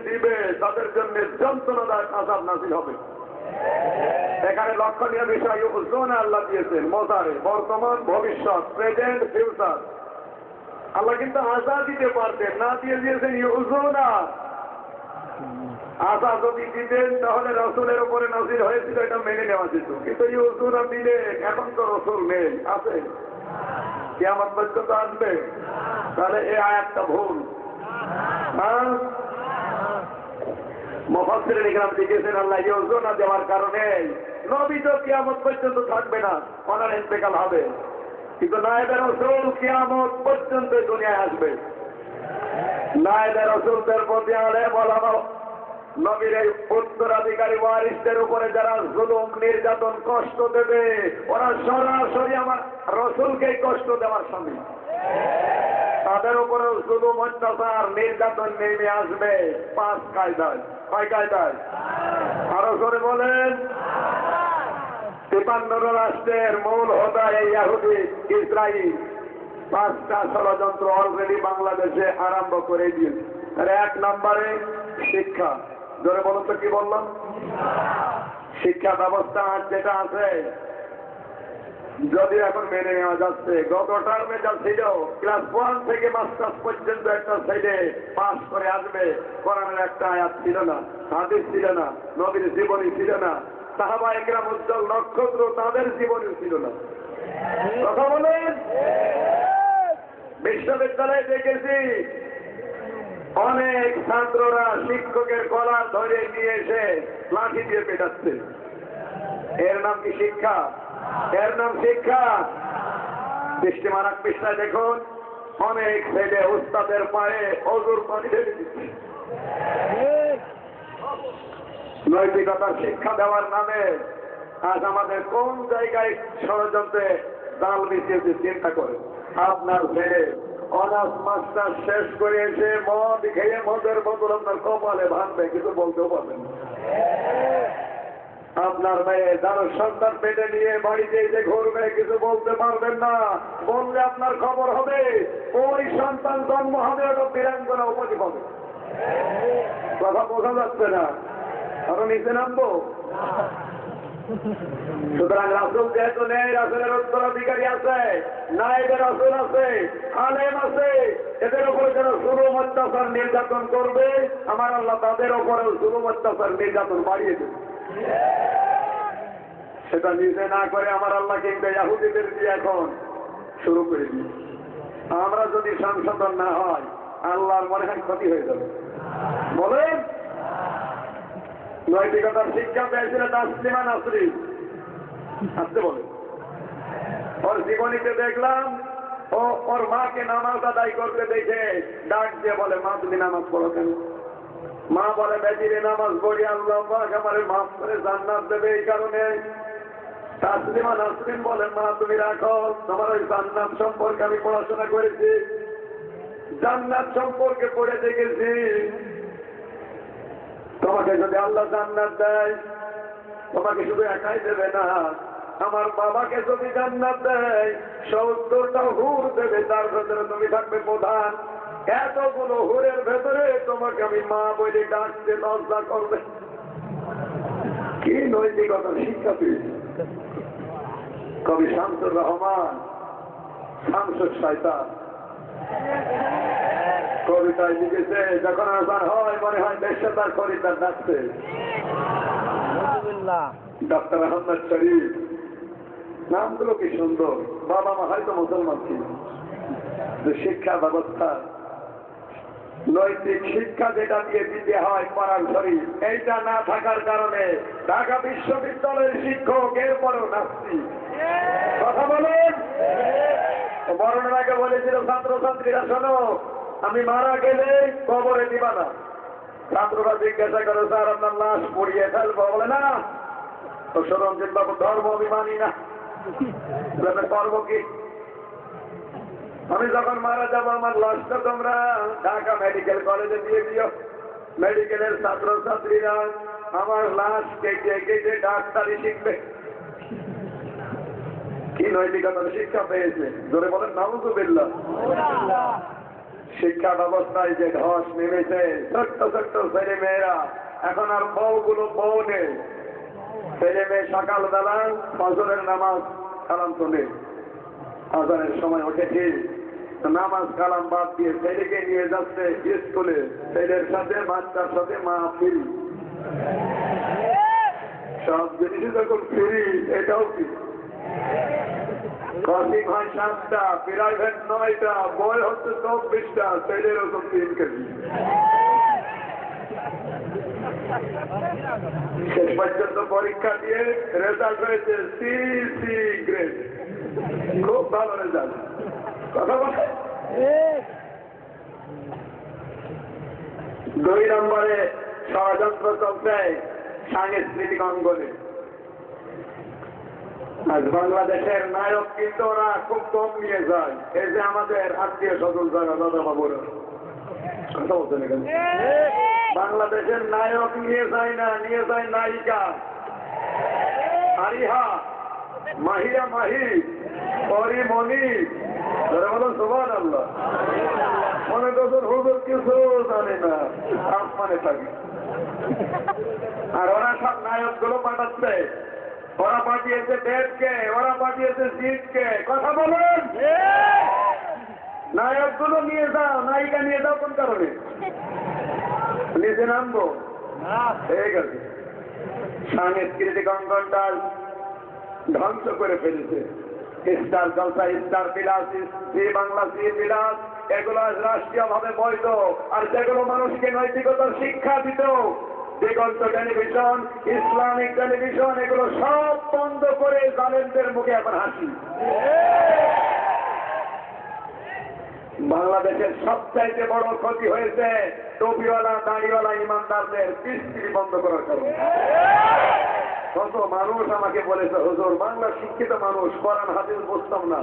Speaker 1: দিবে তাদের জন্য যন্ত্রণাদায়ক আযাব নাযিল হবে। এখানে লক্ষণীয় বিষয় ইউযুনা আল্লাহ দিয়েছেন মোজারে, বর্তমান, ভবিষ্যৎ, প্রেজেন্ট, ফিউচার। আল্লাহ কিন্তু আযাব দিতে পারতেন, না দিয়ে দিয়েছেন ইউযুনা। আযাব যদি দিতেন তাহলে রাসূলের উপরে নাযিল হয়েছিল, এটা মেনে নেওয়া যেত, কিন্তু ইউযুনা দিলেন। এখন তো রাসূল নেই, আছে, কিয়ামত পর্যন্ত আসবে, তাহলে এই আয়াতটা ভুল। হ্যাঁ, মুফাসসিরিন ইকরাম লিখেছেন আল্লাহ ইউযুনা দেওয়ার কারণে নবী তো কিয়ামত পর্যন্ত থাকবে না, ওনার ইন্তেকাল হবে, কিন্তু নায়েবে রাসূল কিয়ামত পর্যন্ত দুনিয়ায় আসবে। নায়েবে রাসূলদের প্রতি আলেম ওলামা, নবীর এই উত্তরাধিকারী ওয়ারিসদের উপরে যারা জুলুম নির্যাতন কষ্ট দেবে, ওরা সরাসরি আমার রাসূলকেই কষ্ট দেওয়ার সামিল। তাদের উপরে জুলুম অত্যাচার নির্যাতন নেমে আসবে 5 কায়দায়। কয় কায়দায়? আরো জোরে বলেন। 53 রাষ্ট্রের মূল হোতা এই ইহুদি ইসরায়েল 5টা ষড়যন্ত্র অলরেডি বাংলাদেশে আরম্ভ করে দিয়েছে। 1 নম্বরে শিক্ষা। জোরে বলুন তো, কি বললাম? শিক্ষা ব্যবস্থা যেটা আছে, যদি এখন মেনে নেওয়া যাচ্ছে, গত টার্মে যা ছিল ক্লাস 1 থেকে মাস্টার্স পর্যন্ত একটা ছেলে পাস করে আসবে, কোরআনের একটা আয়াত ছিল না, হাদিস ছিল না, নবীর জীবনী ছিল না, সাহাবায়ে কেরাম উজ্জ্বল নক্ষত্র তাদের জীবনী ছিল না। কথা বলেন। বিশ্ববিদ্যালয়ে দেখেছি অনেক ছাত্ররা শিক্ষকের গলার ধরে নিয়ে এসে লাঠি দিয়ে পেটাচ্ছে। এর নাম কি শিক্ষা? এর নাম শিক্ষা? দৃষ্টি মারাক পৃষ্ঠায় দেখুন, অনেক ছেলে উস্তাদের পায়ে অজুর পানি ঢেলে দিচ্ছে। নৈতিকতার শিক্ষা দেওয়ার নামে আজ আমাদের কোন জায়গায় ষড়যন্ত্রে জাল বিছিয়েছে চিন্তা করে। আপনার ছেলে অনার্স মাস্টার শেষ করে এসে মদ খেয়ে মদের বোতল আপনার কপালে ভাঙবে, কিছু বলতেও পারবেন না। আপনার মেয়ে যার সন্তান পেটে নিয়ে বাড়িতে এসে ঘুরবে, কিছু বলতে পারবেন না। বললে আপনার খবর হবে, ওই সন্তান জন্ম হবে ওটা বীরাঙ্গনা উপাধি পাবে। কথা বোঝা যাচ্ছে না? আরো নিচে নামবো। সুতরাং রাসূল যেহেতু নেই, রাসূলের উত্তরাধিকারী আছে, নায়েবে রাসূল আছে, আলেম আছে, এদের উপরে যারা জুলুম অত্যাচার নির্যাতন করবে, আমার আল্লাহ তাদের উপরেও জুলুম অত্যাচার নির্যাতন বাড়িয়ে দেবে। সেটা নিজে না করে আমার আল্লাহ কিন্তু ইহুদিদের দিয়ে এখন শুরু করে দিই। আমরা যদি সংশোধন না হয়, আল্লাহর মনে হয় ক্ষতি হয়ে যাবে। বলেন, নৈতিকতার শিক্ষা পেয়েছিল তাসলিমা নাসরিন, আসতে বলে। ওর জীবনীতে দেখলাম ও ওর মাকে নামাজ আদায় করতে দেখে ডাক দিয়ে বলে, মা তুমি নামাজ পড়ো কেন? মা বলে, বেজিরে নামাজ পড়ি, আল্লাহ পাক আমারে মাফ করে জান্নাত দেবে এই কারণে। তাসলিমা নাসরিন বলেন, মা তুমি রাখো, তোমার ওই জান্নাত সম্পর্কে আমি পড়াশোনা করেছি, জান্নাত সম্পর্কে পড়ে দেখেছি। তোমাকে যদি আল্লাহ জান্নাত দেয়, তোমাকে শুধু একাই দেবে না, আমার বাবাকে যদি জান্নাত দেয় 70টা হুর দেবে, তার ভেতরে তুমি থাকবে প্রধান। এতগুলো হুরের ভেতরে তোমাকে আমি মা বলে ডাকতে লজ্জা করবে। কি নৈতিকতা শিক্ষা পেয়েছে কবি শামসুর রহমান, শামসুর শয়তান কবিতায় লিখেছে, যখন আজান হয় মনে হয় দেশে তার খরিদ্দার ডাকছে। ডক্টর আহমদ শরীফ, নামগুলো কি সুন্দর। বাবা মা হয়তো মুসলমান ছিল, যে শিক্ষা ব্যবস্থা, নৈতিক শিক্ষা যেটা দিয়ে দিতে হয় কোরআন শরীফ, এইটা না থাকার কারণে ঢাকা বিশ্ববিদ্যালয়ের শিক্ষক এরপরও নাস্তিক। কথা বলেন। মরণের আগে বলেছিল ছাত্রছাত্রীরা, শোনো, আমি মারা গেলে কবরে দিবা না। ছাত্ররা জিজ্ঞাসা করে, স্যার আপনার লাশ পড়িয়ে ফেলবো? বলে না, তো সরঞ্জিত বাবু ধর্ম অভিমানী না, করবো কি? আমি যখন মারা যাবো আমার লাশটা তোমরা ঢাকা মেডিকেল কলেজে দিয়ে দিও। মেডিকেলের ছাত্রছাত্রীরা আমার লাশ কেটে কেটে ডাক্তারি শিখবে। কি নৈতিকতার শিক্ষা পেয়েছে? জোরে বলেন নাউযুবিল্লাহ। শিক্ষা ব্যবস্থায় যে ধস নেমেছে, ছোট্ট ছোট্ট ছেলে মেয়েরা এখন আর বউগুলো বউ নেই। ছেলে মেয়ে সকালবেলা ফজরের নামাজ কালাম শোনে, আজানের সময় উঠেছে, নামাজ কালাম বাদ দিয়ে ছেলেকে নিয়ে যাচ্ছে স্কুলে, ছেলের সাথে বাচ্চার সাথে মা ফ্রি, সব জিনিস যখন ফ্রি, এটাও কি? কচিং হয় 7টা, প্রাইভেট 9টা, বই হচ্ছে 24টা, ছেলের ওষুধ 3 কেজি। শেষ পর্যন্ত পরীক্ষা দিয়ে রেজাল্ট হয়েছে সি গ্রেড, খুব ভালো রেজাল্ট। কথা বলে। 2 নম্বরে ষড়যন্ত্র চলছে সাংস্কৃতিক অঙ্গনে। আজ বাংলাদেশের নায়ক কিন্তু ওরা খুব কম নিয়ে যায়। এই যে আমাদের আত্মীয় স্বজন যারা দাদা বাবুরা, কথা বলছেন এখানে, বাংলাদেশের নায়ক নিয়ে যায় না, নিয়ে যায় নায়িকা। আরিহা, মাহিয়া মাহি, পরিমণি, যারা বলেন সুবহানাল্লাহ। মনে করছেন হুজুর কিছু জানে না, আসমানে থাকে। আর ওরা সব নায়ক গুলো পাঠাচ্ছে, ওরা পাঠিয়েছে দেবকে, ওরা পাঠিয়েছে জিতকে। কথা বলেন। নায়ক গুলো নিয়ে যাও, নায়িকা নিয়ে যাও কোন কারণে? নিজে নামবো ঠিক আছে। সাংস্কৃতিক অঙ্গনটা ধ্বংস করে ফেলেছে। স্টার জলসা, স্টার বিলাস, জি বাংলা, জি বিলাস, এগুলো রাষ্ট্রীয় ভাবে বৈধ। আর যেগুলো মানুষকে নৈতিকতার শিক্ষা দিত, দিগন্ত টেলিভিশন, ইসলামিক টেলিভিশন, এগুলো সব বন্ধ করে জালেমদের মুখে এখন হাসি। বাংলাদেশের সবচাইতে বড় ক্ষতি হয়েছে টুপিওয়ালা দাড়িওয়ালা ইমানদারদের পিস টিভি বন্ধ করার কারণে। কত মানুষ আমাকে বলেছে, হুজুর বাংলা শিক্ষিত মানুষ, কোরআন হাদিস বুঝতাম না,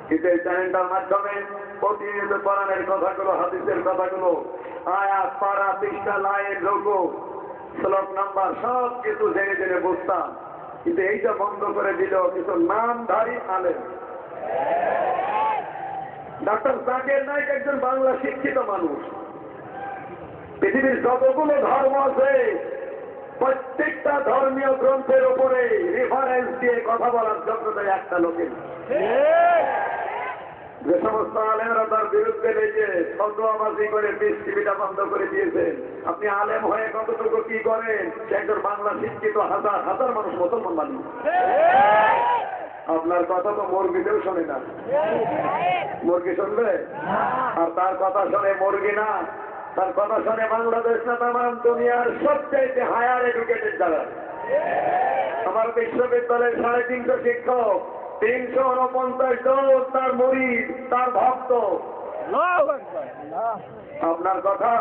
Speaker 1: কিন্তু এই চ্যানেলটার মাধ্যমে প্রতিনিয়ত কোরআনের কথাগুলো, হাদিসের কথাগুলো, আয়াত, পারা, পৃষ্ঠা, লাইন, রুকু, শ্লোক নাম্বার সব কিছু জেনে জেনে বুঝতাম। কিন্তু এইটা বন্ধ করে দিল কিছু নামধারী আলেম। ডাক্তার জাকির নায়েক একজন বাংলা শিক্ষিত মানুষ। পৃথিবীর যতগুলো ধর্ম আছে প্রত্যেকটা ধর্মীয় গ্রন্থের উপরে রেফারেন্স দিয়ে কথা বলার যোগ্যতা একটা লোকের। যে সমস্ত আলেমরা তার বিরুদ্ধে লেগে ফতোয়াবাজি করে পিস টিভিটা বন্ধ করে দিয়েছেন, আপনি আলেম হয়ে কতটুকু কি করেন? সে একজন বাংলা শিক্ষিত হাজার হাজার মানুষ মুসলমান বানিয়ে। আপনার কথা তো মুরগিতেও শোনে না। মুরগি শুনবে? আর তার কথা শোনে মুরগি না, তার কথা শোনে বাংলাদেশ না তাম দুনিয়ার সবচাইতে হায়ার এডুকেটেড যারা। আমার বিশ্ববিদ্যালয়ের 350 শিক্ষক, 349 জন তার মুরিদ, তার ভক্ত। আপনার কথা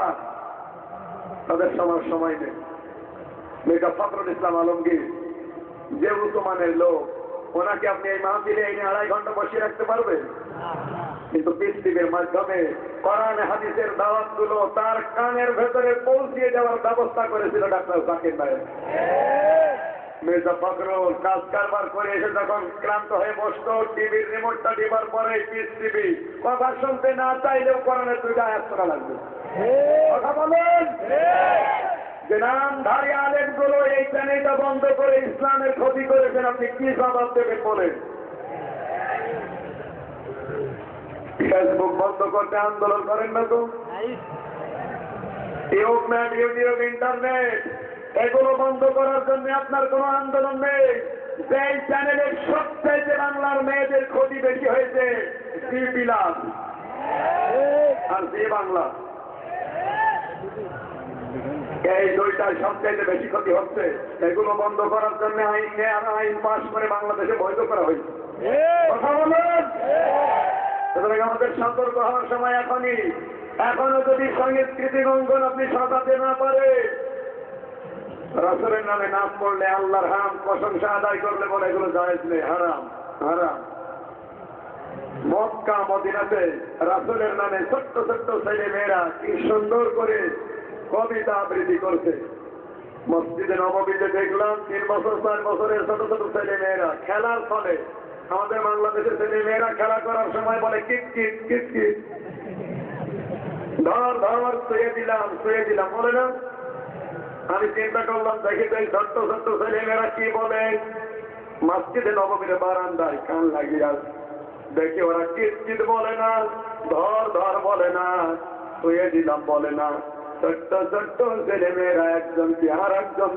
Speaker 1: তাদের সবার সময় নেই। মির্জা ফখরুল ইসলাম আলমগীর যে উচ্চমানের লোক, ওনাকে আপনি এই মাহফিলে এনে 2.5 ঘন্টা বসিয়ে রাখতে পারবেন? কিন্তু পিস টিভির মাধ্যমে কোরআন হাদিসের দাওয়াতগুলো তার কানের ভেতরে পৌঁছিয়ে দেওয়ার ব্যবস্থা করেছিল ডাক্তার জাকির নায়েক। মির্জা ফখরুল কাজ কারবার করে এসে যখন ক্লান্ত হয়ে বসত, টিভির রিমোটটা টিপার পরে পিস টিভি কথা শুনতে না চাইলেও কোরআনের 2টা আয়াত শোনা লাগবে। কথা বলেন। যে নামধারী আলেমগুলো এই চ্যানেলটা বন্ধ করে ইসলামের ক্ষতি করেছেন, আপনি কি জবাব দেবেন বলেন? ফেসবুক বন্ধ করতে আন্দোলন করেন না তো? ইউটিউব, ইন্টারনেট, এগুলো বন্ধ করার জন্য আপনার কোনো আন্দোলন নেই। যে চ্যানেলের সবচাইতে বাংলার মেয়েদের ক্ষতি বেশি হয়েছে, জি বিলাস আর জি বাংলা, এই দুইটার সবচাইতে বেশি ক্ষতি হচ্ছে। এগুলো বন্ধ করার জন্য আইন পাশ করে বাংলাদেশে বৈধ করা হয়েছে। কথা বলেন। সুতরাং আমাদের সতর্ক হওয়ার সময় এখনই। এখনো যদি সংস্কৃতি অঙ্গন আপনি সাজাতে না পারে, রাসূলের নামে নাচ পড়লে, আল্লাহর হাম প্রশংসা আদায় করলে বলে এগুলো জায়েজ নেই, হারাম হারাম। মক্কা মদিনাতে রাসূলের নামে ছোট্ট ছোট্ট ছেলে মেয়েরা কি সুন্দর করে কবিতা আবৃত্তি করছে। মসজিদে নববীতে দেখলাম 3 বছর 4 বছরের ছোট ছোট ছেলে মেয়েরা খেলার ফলে, আমাদের বাংলাদেশের ছেলে মেয়েরা খেলা করার সময় বলে কিট কিট কিট কিট, ধর ধর, শুয়ে দিলাম বলে না। আমি চিন্তা করলাম, দেখি তো এই ছোট্ট ছোট্ট ছেলে মেয়েরা কি বলে। মসজিদে নববীর বারান্দায় কান লাগিয়ে দেখি ওরা কিট কিট বলে না, ধর ধর বলে না, শুয়ে দিলাম বলে না। ছোট্ট ছোট্ট ছেলে মেয়েরা একজন কি আর একজন